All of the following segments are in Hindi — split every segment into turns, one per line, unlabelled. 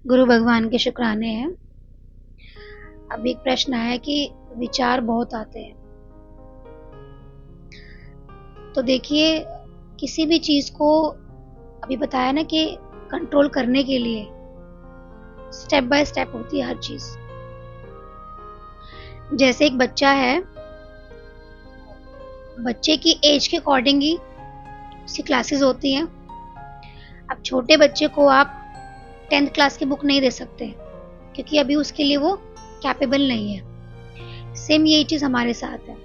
गुरु भगवान के शुक्राने हैं। अब एक प्रश्न आया कि विचार बहुत आते हैं। तो देखिए, किसी भी चीज को अभी बताया ना कि कंट्रोल करने के लिए स्टेप बाय स्टेप होती है हर चीज। जैसे एक बच्चा है, बच्चे की एज के अकॉर्डिंग ही उसकी क्लासेस होती हैं। अब छोटे बच्चे को आप 10th क्लास की बुक नहीं दे सकते क्योंकि अभी उसके लिए वो कैपेबल नहीं है। सेम यही चीज हमारे साथ है।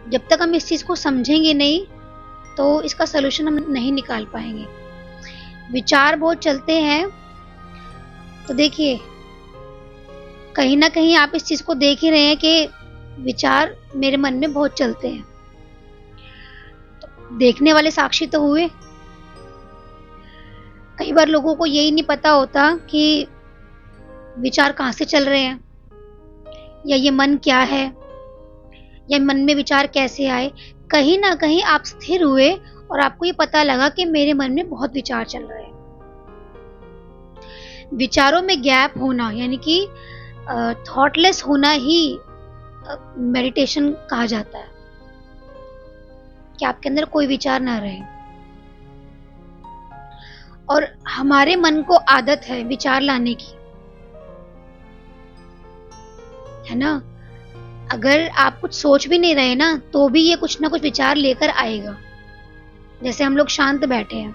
जब तक हम इस चीज को समझेंगे नहीं तो इसका सलूशन हम नहीं निकाल पाएंगे। विचार बहुत चलते हैं, तो देखिए कहीं ना कहीं आप इस चीज को देख ही रहे हैं कि विचार मेरे मन में बहुत चलते हैं। तो देखने वाले साक्षी तो हुए। कई बार लोगों को यही नहीं पता होता कि विचार कहाँ से चल रहे हैं, या ये मन क्या है, या मन में विचार कैसे आए। कहीं ना कहीं आप स्थिर हुए और आपको ये पता लगा कि मेरे मन में बहुत विचार चल रहे हैं। विचारों में गैप होना यानी कि थॉटलेस होना ही मेडिटेशन कहा जाता है, कि आपके अंदर कोई विचार ना रहे। और हमारे मन को आदत है विचार लाने की, है ना। अगर आप कुछ सोच भी नहीं रहे ना तो भी ये कुछ ना कुछ विचार लेकर आएगा। जैसे हम लोग शांत बैठे हैं,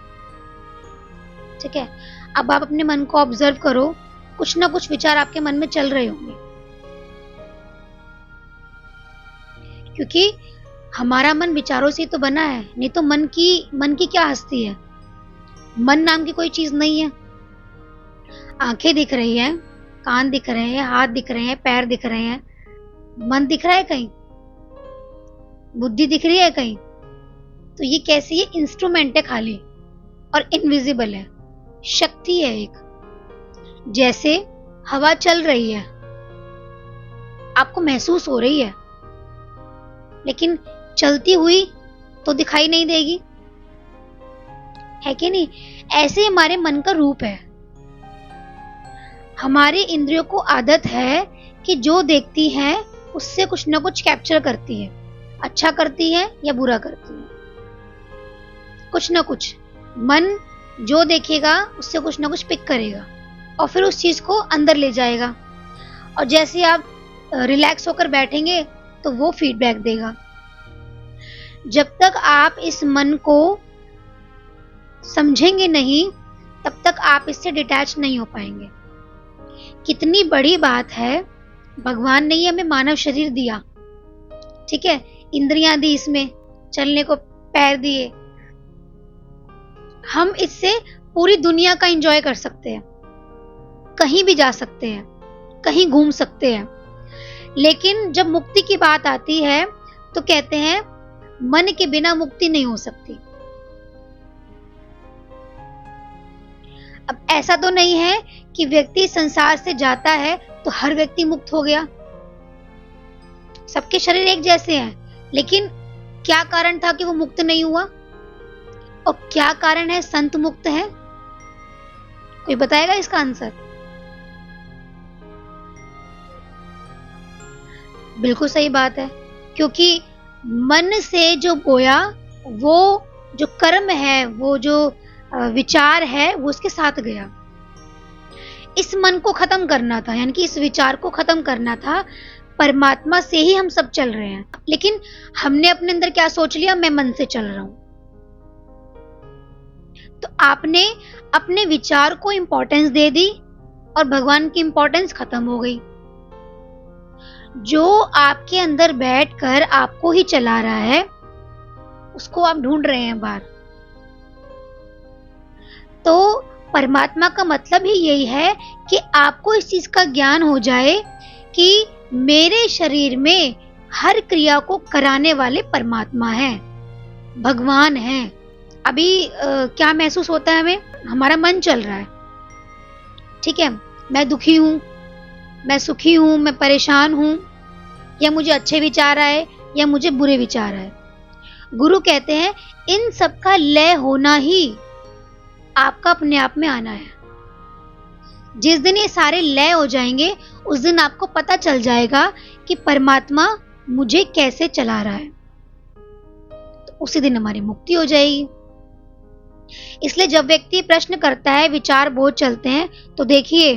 ठीक है, अब आप अपने मन को ऑब्जर्व करो, कुछ ना कुछ विचार आपके मन में चल रहे होंगे, क्योंकि हमारा मन विचारों से तो बना है। नहीं तो मन की क्या हस्ती है। मन नाम की कोई चीज नहीं है। आंखें दिख रही हैं, कान दिख रहे हैं, हाथ दिख रहे हैं, पैर दिख रहे हैं, मन दिख रहा है कहीं, बुद्धि दिख रही है कहीं। तो ये कैसी, ये इंस्ट्रूमेंट है खाली और इनविजिबल है, शक्ति है एक। जैसे हवा चल रही है, आपको महसूस हो रही है, लेकिन चलती हुई तो दिखाई नहीं देगी, है कि नहीं। ऐसे हमारे मन का रूप है। हमारी इंद्रियों को आदत है कि जो देखती है उससे कुछ ना कुछ कैप्चर करती है, अच्छा करती है या बुरा करती है, कुछ ना कुछ। मन जो देखेगा उससे कुछ ना कुछ पिक करेगा और फिर उस चीज को अंदर ले जाएगा। और जैसे आप रिलैक्स होकर बैठेंगे तो वो फीडबैक देगा। जब तक आप इस मन को समझेंगे नहीं तब तक आप इससे डिटैच नहीं हो पाएंगे। कितनी बड़ी बात है, भगवान ने हमें मानव शरीर दिया, ठीक है, इंद्रियां दी, इसमें चलने को पैर दिए। हम इससे पूरी दुनिया का एंजॉय कर सकते हैं, कहीं भी जा सकते हैं, कहीं घूम सकते हैं। लेकिन जब मुक्ति की बात आती है तो कहते हैं मन के बिना मुक्ति नहीं हो सकती। अब ऐसा तो नहीं है कि व्यक्ति संसार से जाता है तो हर व्यक्ति मुक्त हो गया। सबके शरीर एक जैसे हैं, लेकिन क्या कारण था कि वो मुक्त नहीं हुआ, और क्या कारण है संत मुक्त है? कोई बताएगा इसका आंसर? बिल्कुल सही बात है, क्योंकि मन से जो बोया, वो जो कर्म है, वो जो विचार है, वो उसके साथ गया। इस मन को खत्म करना था, यानी कि इस विचार को खत्म करना था। परमात्मा से ही हम सब चल रहे हैं, लेकिन हमने अपने अंदर क्या सोच लिया, मैं मन से चल रहा हूं। तो आपने अपने विचार को इंपॉर्टेंस दे दी और भगवान की इंपॉर्टेंस खत्म हो गई। जो आपके अंदर बैठकर आपको ही चला रहा है उसको आप ढूंढ रहे हैं बाहर। तो परमात्मा का मतलब ही यही है कि आपको इस चीज का ज्ञान हो जाए कि मेरे शरीर में हर क्रिया को कराने वाले परमात्मा हैं, भगवान हैं। अभी क्या महसूस होता है हमें? हमारा मन चल रहा है, ठीक है, मैं दुखी हूं, मैं सुखी हूं, मैं परेशान हूं, या मुझे अच्छे विचार आए या मुझे बुरे विचार आए। गुरु कहते हैं इन सब का लय होना ही आपका अपने आप में आना है। जिस दिन ये सारे लय हो जाएंगे, उस दिन आपको पता चल जाएगा कि परमात्मा मुझे कैसे चला रहा है। तो उसी दिन हमारी मुक्ति हो जाएगी। इसलिए जब व्यक्ति प्रश्न करता है, विचार बहुत चलते हैं, तो देखिए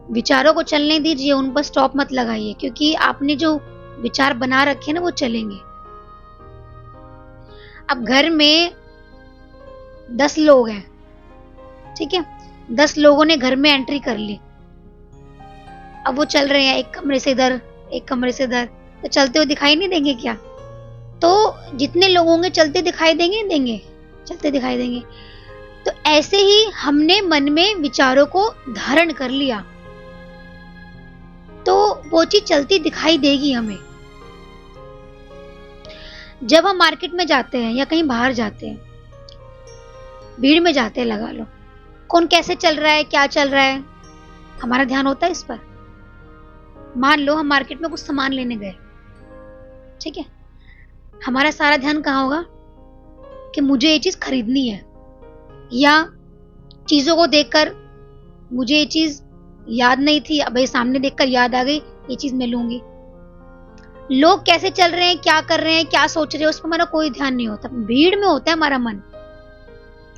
विचारों को चलने दीजिए, उन पर स्टॉप मत लगाइए, क्योंकि आपने जो विचार बना रखे हैं ना, वो चलेंगे। अब घर में 10 लोग हैं, ठीक है, 10 लोगों ने घर में एंट्री कर ली। अब वो चल रहे हैं एक कमरे से इधर, एक कमरे से इधर, तो चलते हुए दिखाई नहीं देंगे क्या? तो जितने लोग होंगे चलते दिखाई देंगे, चलते दिखाई देंगे। तो ऐसे ही हमने मन में विचारों को धारण कर लिया, तो वो चीज चलती दिखाई देगी हमें। जब हम मार्केट में जाते हैं या कहीं बाहर जाते हैं, भीड़ में जाते हैं, लगा लो, कौन कैसे चल रहा है, क्या चल रहा है, हमारा ध्यान होता है इस पर। मान लो हम मार्केट में कुछ सामान लेने गए, ठीक है, हमारा सारा ध्यान कहाँ होगा कि मुझे ये चीज खरीदनी है, या चीजों को देखकर मुझे ये चीज याद नहीं थी, अब ये सामने देखकर याद आ गई, ये चीज मैं लूंगी। लोग कैसे चल रहे हैं, क्या कर रहे हैं, क्या सोच रहे हैं, उस पर हमारा कोई ध्यान नहीं होता। भीड़ में होता है हमारा मन,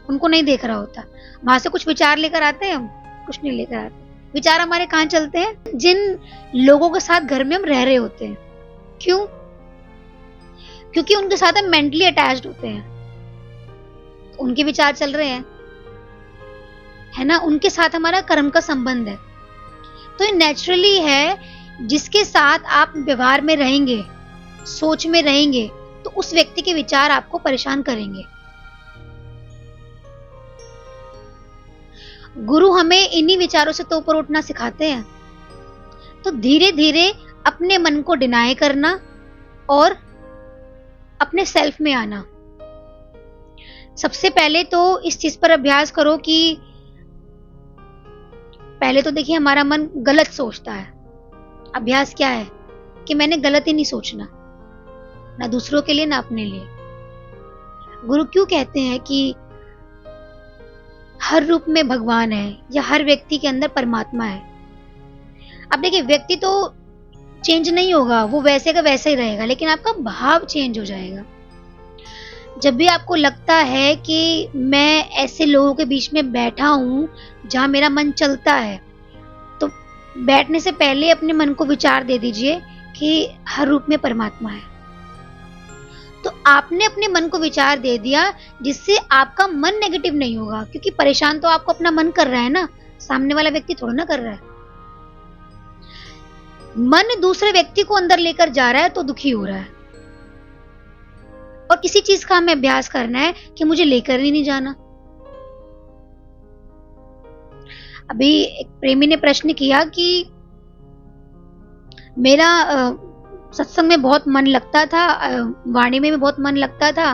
उनको नहीं देख रहा होता। वहां से कुछ विचार लेकर आते हैं हम, कुछ नहीं लेकर आते। विचार हमारे कहाँ चलते हैं? जिन लोगों के साथ घर में हम रह रहे होते हैं। क्यों? क्योंकि उनके साथ हम मेंटली अटैच्ड होते हैं, उनके विचार चल रहे हैं, है ना, उनके साथ हमारा कर्म का संबंध है। तो ये नेचुरली है, जिसके साथ आप व्यवहार में रहेंगे, सोच में रहेंगे, तो उस व्यक्ति के विचार आपको परेशान करेंगे। गुरु हमें इन्हीं विचारों से तो ऊपर उठना सिखाते हैं। तो धीरे धीरे अपने मन को डिनाई करना और अपने सेल्फ में आना। सबसे पहले तो इस चीज पर अभ्यास करो कि पहले तो देखिए हमारा मन गलत सोचता है। अभ्यास क्या है कि मैंने गलत ही नहीं सोचना, ना दूसरों के लिए ना अपने लिए। गुरु क्यों कहते हैं कि हर रूप में भगवान है, या हर व्यक्ति के अंदर परमात्मा है। अब देखिए व्यक्ति तो चेंज नहीं होगा, वो वैसे का वैसे ही रहेगा, लेकिन आपका भाव चेंज हो जाएगा। जब भी आपको लगता है कि मैं ऐसे लोगों के बीच में बैठा हूं जहां मेरा मन चलता है, तो बैठने से पहले अपने मन को विचार दे दीजिए कि हर रूप में परमात्मा है। तो आपने अपने मन को विचार दे दिया, जिससे आपका मन नेगेटिव नहीं होगा, क्योंकि परेशान तो आपको अपना मन कर रहा है ना, सामने वाला व्यक्ति थोड़ा ना कर रहा है। मन दूसरे व्यक्ति को अंदर लेकर जा रहा है तो दुखी हो रहा है। और किसी चीज का हमें अभ्यास करना है कि मुझे लेकर ही नहीं जाना। अभी एक प्रेमी ने प्रश्न किया कि मेरा सत्संग में बहुत मन लगता था, वाणी में भी बहुत मन लगता था,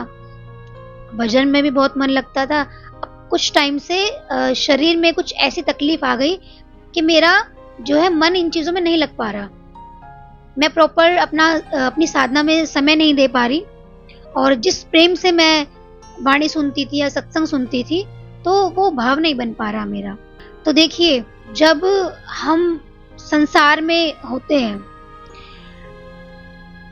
भजन में भी बहुत मन लगता था। अब कुछ टाइम से शरीर में कुछ ऐसी तकलीफ आ गई कि मेरा जो है मन इन चीजों में नहीं लग पा रहा। मैं प्रॉपर अपनी साधना में समय नहीं दे पा रही, और जिस प्रेम से मैं वाणी सुनती थी या सत्संग सुनती थी, तो वो भाव नहीं बन पा रहा मेरा। तो देखिए, जब हम संसार में होते हैं,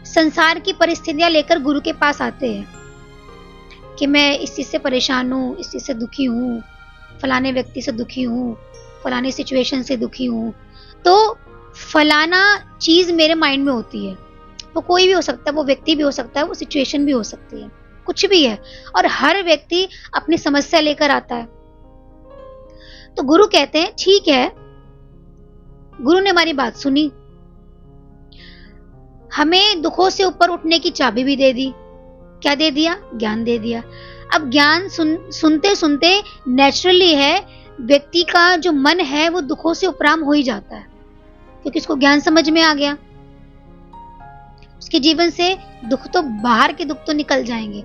संसार की परिस्थितियां लेकर गुरु के पास आते हैं कि मैं इस चीज से परेशान हूँ, इस चीज से दुखी हूँ, फलाने व्यक्ति से दुखी हूँ, फलानी सिचुएशन से दुखी हूँ, तो फलाना चीज मेरे माइंड में होती है। वो कोई भी हो सकता है, वो व्यक्ति भी हो सकता है, वो सिचुएशन भी हो सकती है, कुछ भी है, और हर व्यक्ति अपनी समस्या लेकर आता है। तो गुरु कहते हैं ठीक है, गुरु ने हमारी बात सुनी, हमें दुखों से ऊपर उठने की चाबी भी दे दी। क्या दे दिया? ज्ञान दे दिया। अब ज्ञान सुनते सुनते नेचुरली है, व्यक्ति का जो मन है वो दुखों से उपराम हो ही जाता है, क्योंकि उसको ज्ञान समझ में आ गया। उसके जीवन से दुख तो बाहर के दुख तो निकल जाएंगे।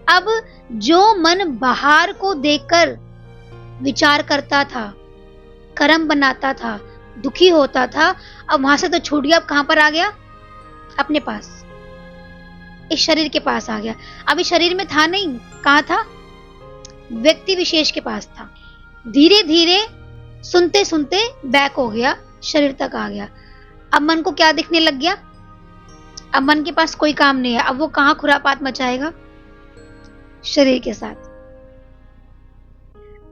अब जो मन बाहर को देखकर विचार करता था, कर्म बनाता था, दुखी होता था, अब वहां से तो छूट गया। अब कहां पर आ गया? अपने पास, इस शरीर के पास आ गया। अभी शरीर में था नहीं, कहां था? व्यक्ति विशेष के पास था। धीरे धीरे सुनते सुनते बैक हो गया, शरीर तक आ गया। अब मन को क्या दिखने लग गया? अब मन के पास कोई काम नहीं है, अब वो कहां खुरापात मचाएगा? शरीर के साथ।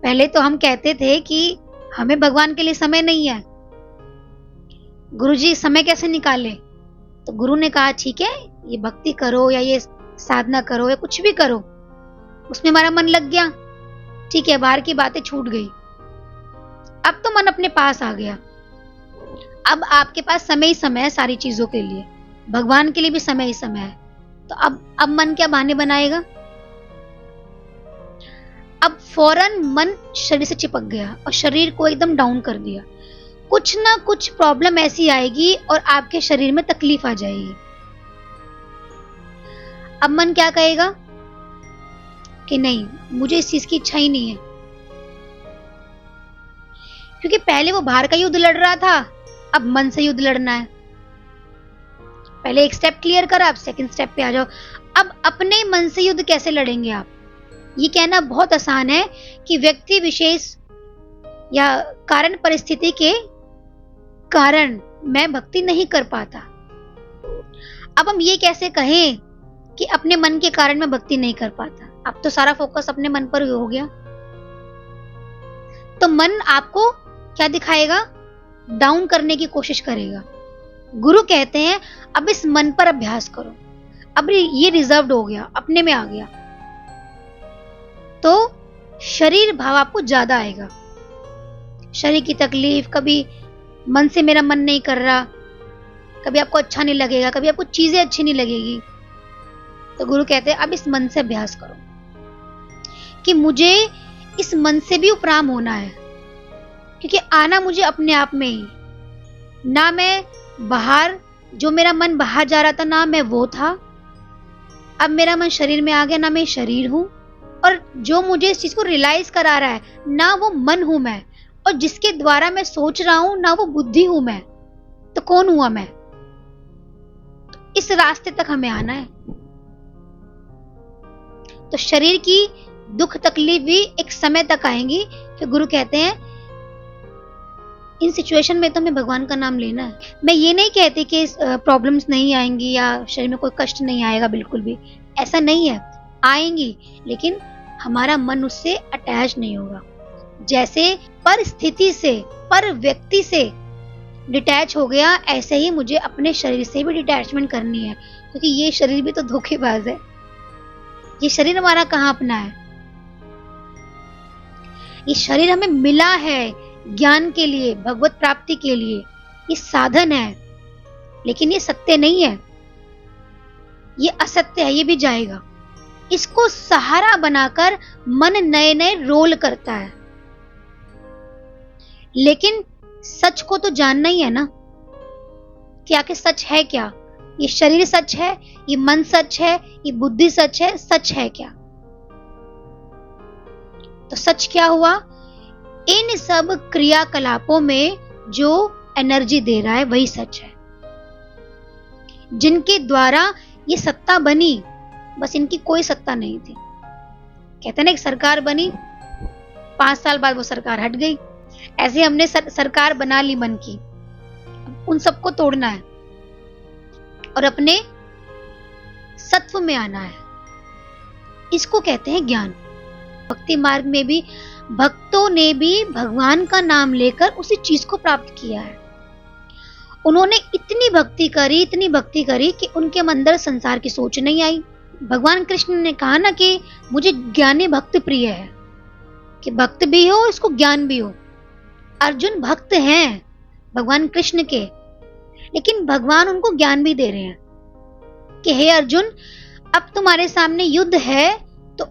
पहले तो हम कहते थे कि हमें भगवान के लिए समय नहीं है, गुरुजी समय कैसे निकाले? तो गुरु ने कहा ठीक है, ये भक्ति करो या ये साधना करो या कुछ भी करो, उसमें हमारा मन लग गया, ठीक है, बाहर की बातें छूट गई। अब तो मन अपने पास आ गया। अब आपके पास समय ही समय है सारी चीजों के लिए, भगवान के लिए भी समय ही समय है। तो अब मन क्या बहाने बनाएगा? अब फौरन मन शरीर से चिपक गया और शरीर को एकदम डाउन कर दिया। कुछ ना कुछ प्रॉब्लम ऐसी आएगी और आपके शरीर में तकलीफ आ जाएगी। अब मन क्या कहेगा कि नहीं, मुझे इस चीज की इच्छा ही नहीं है, क्योंकि पहले वो बाहर का युद्ध लड़ रहा था, अब मन से युद्ध लड़ना है। पहले एक स्टेप क्लियर करा, आप सेकंड स्टेप पे आ जाओ। अब अपने मन से युद्ध कैसे लड़ेंगे आप? ये कहना बहुत आसान है कि व्यक्ति विशेष या कारण परिस्थिति के कारण मैं भक्ति नहीं कर पाता। अब हम ये कैसे कहें कि अपने मन के कारण मैं भक्ति नहीं कर पाता? अब तो सारा फोकस अपने मन पर हो गया। तो मन आपको क्या दिखाएगा? डाउन करने की कोशिश करेगा। गुरु कहते हैं अब इस मन पर अभ्यास करो। अब ये रिजर्व्ड हो गया, अपने में आ गया, तो शरीर भाव आपको ज्यादा आएगा। शरीर की तकलीफ, कभी मन से मेरा मन नहीं कर रहा, कभी आपको अच्छा नहीं लगेगा, कभी आपको चीजें अच्छी नहीं लगेगी। तो गुरु कहते हैं अब इस मन से अभ्यास करो कि मुझे इस मन से भी उपराम होना है, क्योंकि आना मुझे अपने आप में ही, ना मैं बाहर, जो मेरा मन बाहर जा रहा था ना मैं वो था, अब मेरा मन शरीर में आ गया, ना मैं शरीर हूं, और जो मुझे इस चीज को रियलाइज करा रहा है ना वो मन हूं मैं, और जिसके द्वारा मैं सोच रहा हूं ना वो बुद्धि हूं मैं, तो कौन हुआ मैं? तो इस रास्ते तक हमें आना है। तो शरीर की दुख तकलीफ भी एक समय तक आएंगी कि गुरु कहते हैं इन सिचुएशन में तो हमें भगवान का नाम लेना है। मैं ये नहीं कहती कि प्रॉब्लम्स नहीं आएंगी या शरीर में कोई कष्ट नहीं आएगा, बिल्कुल भी ऐसा नहीं है, आएंगी, लेकिन हमारा मन उससे अटैच नहीं होगा। जैसे परिस्थिति से, पर व्यक्ति से डिटैच हो गया, ऐसे ही मुझे अपने शरीर से भी डिटैचमेंट करनी है, क्योंकि ये शरीर भी तो धोखेबाज है। ये शरीर हमारा कहाँ अपना है? ये शरीर हमें मिला है ज्ञान के लिए, भगवत प्राप्ति के लिए, ये साधन है, लेकिन ये सत्य नहीं है, ये असत्य है, ये भी जाएगा। इसको सहारा बनाकर मन नए नए रोल करता है, लेकिन सच को तो जानना ही है ना कि आखिर सच है क्या? ये शरीर सच है, ये मन सच है, ये बुद्धि सच है, सच है क्या? तो सच क्या हुआ? इन सब क्रियाकलापों में जो एनर्जी दे रहा है वही सच है, जिनके द्वारा ये सत्ता बनी, बस इनकी कोई सत्ता नहीं थी। कहते ना एक सरकार बनी, 5 साल बाद वो सरकार हट गई, ऐसे हमने सरकार बना ली मन की। उन सबको तोड़ना है और अपने सत्व में आना है, इसको कहते हैं ज्ञान। भक्ति मार्ग में भी भक्तों ने भी भगवान का नाम लेकर उसी चीज को प्राप्त किया है। उन्होंने इतनी भक्ति करी, इतनी भक्ति करी कि उनके अंदर संसार की सोच नहीं आई। भगवान कृष्ण ने कहा ना कि मुझे ज्ञानी भक्त प्रिय है, कि भक्त भी हो, इसको ज्ञान भी हो। अर्जुन भक्त हैं भगवान कृष्ण के, लेकिन भगवान उनको ज्ञान भी दे रहे हैं कि हे अर्जुन, अब तुम्हारे सामने युद्ध है, तो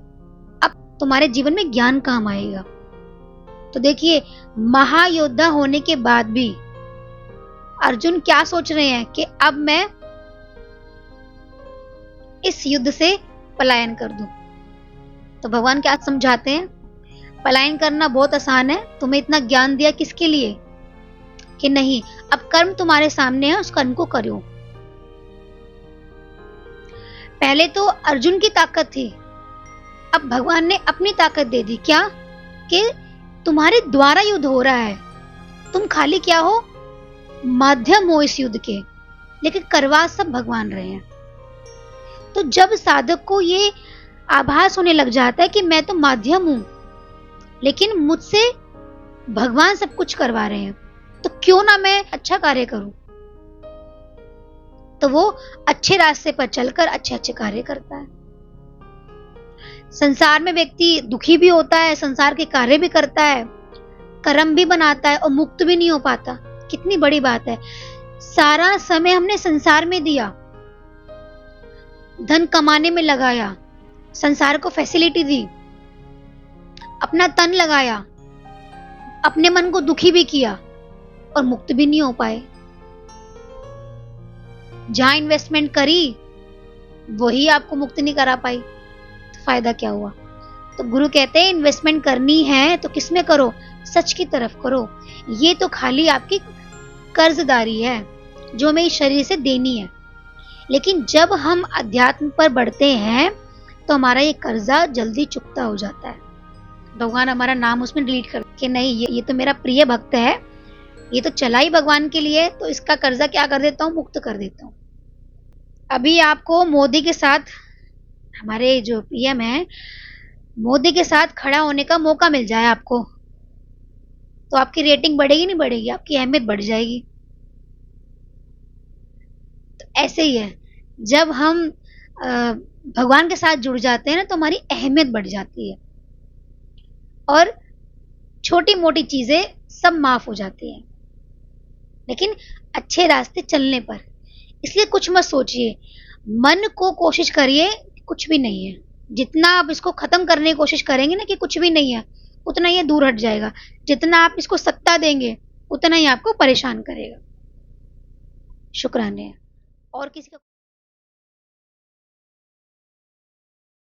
अब तुम्हारे जीवन में ज्ञान काम आएगा। तो देखिए, महायोद्धा होने के बाद भी अर्जुन क्या सोच रहे हैं कि अब मैं इस युद्ध से पलायन कर दूं। तो भगवान क्या समझाते हैं? पलायन करना बहुत आसान है, तुम्हें इतना ज्ञान दिया किसके लिए? कि नहीं, अब कर्म तुम्हारे सामने है, उस कर्म को करो। पहले तो अर्जुन की ताकत थी, अब भगवान ने अपनी ताकत दे दी। क्या? कि तुम्हारे द्वारा युद्ध हो रहा है, तुम खाली क्या हो, माध्यम हो इस युद्ध के, लेकिन करवा सब भगवान रहे हैं। तो जब साधक को ये आभास होने लग जाता है कि मैं तो माध्यम हूं, लेकिन मुझसे भगवान सब कुछ करवा रहे हैं, तो क्यों ना मैं अच्छा कार्य करूं, तो वो अच्छे रास्ते पर चलकर अच्छे अच्छे कार्य करता है। संसार में व्यक्ति दुखी भी होता है, संसार के कार्य भी करता है, कर्म भी बनाता है और मुक्त भी नहीं हो पाता। कितनी बड़ी बात है। सारा समय हमने संसार में दिया, धन कमाने में लगाया, संसार को फैसिलिटी दी, अपना तन लगाया, अपने मन को दुखी भी किया और मुक्त भी नहीं हो पाए। जहां इन्वेस्टमेंट करी वही आपको मुक्त नहीं करा पाई, तो फायदा क्या हुआ। तो गुरु कहते हैं इन्वेस्टमेंट करनी है तो किसमें करो, सच की तरफ करो। ये तो खाली आपकी कर्जदारी है जो हमें इस शरीर से देनी है, लेकिन जब हम अध्यात्म पर बढ़ते हैं तो हमारा ये कर्जा जल्दी चुकता हो जाता है। भगवान हमारा नाम उसमें डिलीट कर के नहीं, ये तो मेरा प्रिय भक्त है, ये तो चला ही भगवान के लिए, तो इसका कर्जा क्या कर देता हूँ, मुक्त कर देता हूँ। अभी आपको मोदी के साथ, हमारे जो पीएम है, मोदी के साथ खड़ा होने का मौका मिल जाए आपको, तो आपकी रेटिंग बढ़ेगी नहीं बढ़ेगी, आपकी अहमियत बढ़ जाएगी। तो ऐसे ही है, जब हम भगवान के साथ जुड़ जाते हैं ना, तो हमारी अहमियत बढ़ जाती है और छोटी मोटी चीजें सब माफ हो जाती हैं, लेकिन अच्छे रास्ते चलने पर। इसलिए कुछ मत सोचिए, मन को कोशिश करिए, कुछ भी नहीं है। जितना आप इसको खत्म करने की कोशिश करेंगे ना कि कुछ भी नहीं है, उतना ये दूर हट जाएगा। जितना आप इसको सत्ता देंगे उतना ही आपको परेशान करेगा। शुक्राने। और किसी का